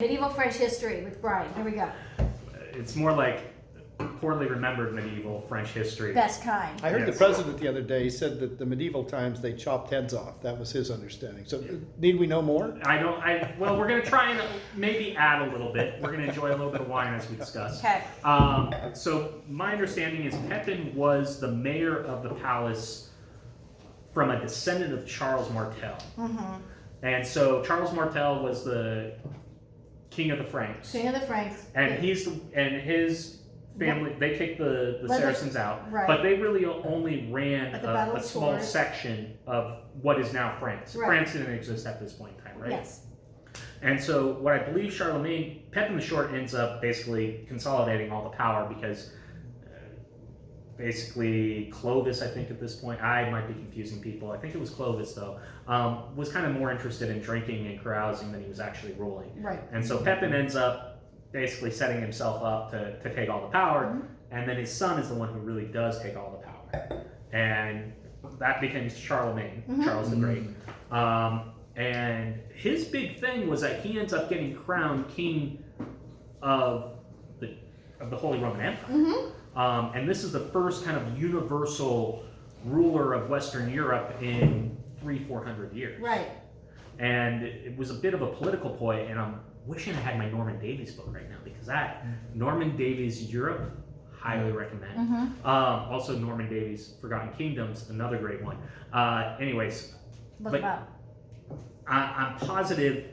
Medieval French history with Brian. Here we go. It's more like poorly remembered medieval French history. Best kind. I heard Yes. the president the other day said that the medieval times they chopped heads off. That was his understanding. So, need we know more? Well, we're going to try and maybe add a little bit. We're going to enjoy a little bit of wine as we discuss. Okay. So my understanding is Pepin was the mayor of the palace from a descendant of Charles Martel. Mm-hmm. And so Charles Martel was the king of the Franks. King of the Franks. And his family, they kicked the Saracens out, right. but they really only ran At the Battle a of small Tours. section of what is now France. Right. France didn't exist at this point in time, right? Yes. And so what I believe Charlemagne, Pepin the Short ends up basically consolidating all the power because basically Clovis, I think at this point, I might be confusing people, I think it was Clovis though, was kind of more interested in drinking and carousing than he was actually ruling. Right. And so Pepin ends up basically setting himself up to take all the power, Mm-hmm. and then his son is the one who really does take all the power. And that becomes Charlemagne, Mm-hmm. Charles the Great. And his big thing was that he ends up getting crowned king of the Holy Roman Empire. Mm-hmm. And this is the first kind of universal ruler of Western Europe in 300-400 years. Right. And it was a bit of a political ploy, and I'm wishing I had my Norman Davies book right now, because that Norman Davies Europe, highly recommend. Mm-hmm. Also Norman Davies Forgotten Kingdoms, another great one. Anyways, Look but him up. I'm positive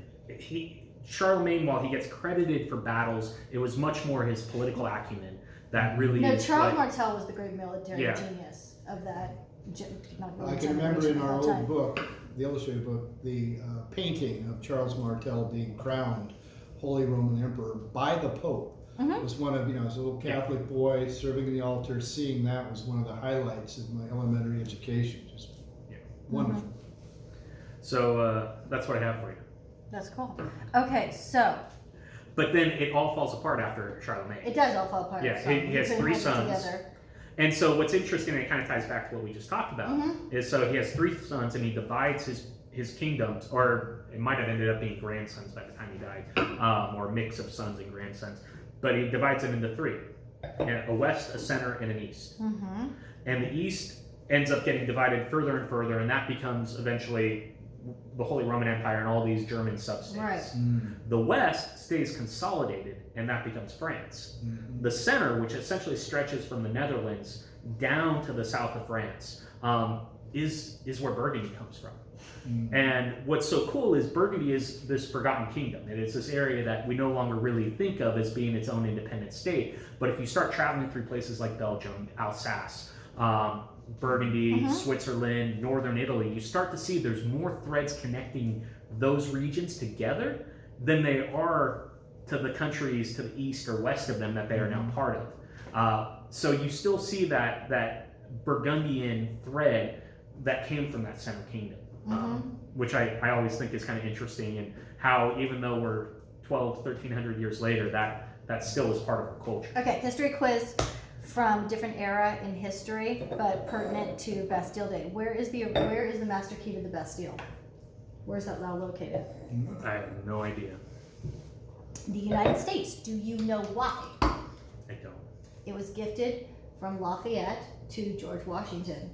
Charlemagne, while he gets credited for battles, it was much more his political acumen that really No, is Charles what- Martel was the great military Yeah. genius of that. Not really I can remember in generation, our of that old time. book, the illustrated book, the painting of Charles Martel being crowned Holy Roman Emperor by the Pope. Mhm. Was one of, as a little Catholic boy serving in the altar, seeing that was one of the highlights of my elementary education. Just Yeah. wonderful. Mm-hmm. So that's what I have for you. That's cool. Okay, so But then it all falls apart after Charlemagne. it does all fall apart. Yeah, so he has couldn't three hold it sons. together. And so what's interesting, and it kind of ties back to what we just talked about, Mhm. is so he has three sons and he divides his kingdoms, or it might have ended up being grandsons by the time he died, or a mix of sons and grandsons. But he divides it into three, a west, a center, and an east. Mm-hmm. And the east ends up getting divided further and further, and that becomes eventually the Holy Roman Empire and all these German substates. Right. The west stays consolidated, and that becomes France. The center, which essentially stretches from the Netherlands down to the south of France, is where Burgundy comes from. And what's so cool is Burgundy is this forgotten kingdom. It is this area that we no longer really think of as being its own independent state. But if you start traveling through places like Belgium, Alsace, Burgundy, Switzerland, northern Italy, you start to see there's more threads connecting those regions together than they are to the countries to the east or west of them that they are now part of. So you still see that Burgundian thread that came from that center kingdom, which I always think is kind of interesting, and how even though we're 1300 years later, that still is part of our culture. Okay, history quiz from different era in history, but pertinent to Bastille Day. Where is the master key to the Bastille? Where's that now located? I have no idea. The United States. Do you know why? I don't. It was gifted from Lafayette to George Washington.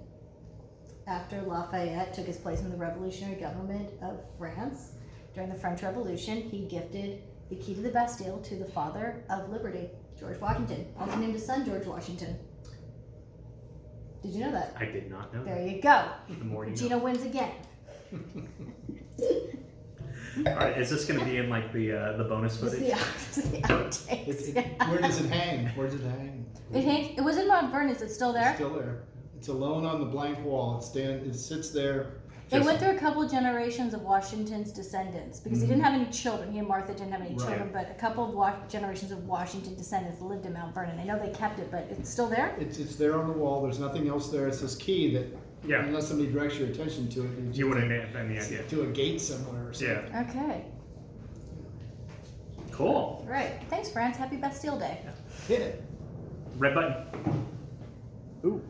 After Lafayette took his place in the revolutionary government of France during the French Revolution, he gifted the key to the Bastille to the father of liberty, George Washington. Also named his son George Washington. Did you know that? I did not know. There you go. The more you Gina know. wins again. All right, is this going to be in like the bonus It's footage? the outtakes. Where does it hang? Where does it hang? It was in Mount Vernon. Is it still there? It's still there. It's alone on the blank wall. It sits there. It went through a couple generations of Washington's descendants because he didn't have any children. He and Martha didn't have any Right. children, but a couple of generations of Washington descendants lived in Mount Vernon. I know they kept it, but it's still there? It's there on the wall. There's nothing else there. It's this key that, Yeah. unless somebody directs your attention to it, You wouldn't have any idea. to a gate somewhere or something. Yeah. Okay. Cool. Right. Thanks, France. Happy Bastille Day. Hit it. Red button. Ooh.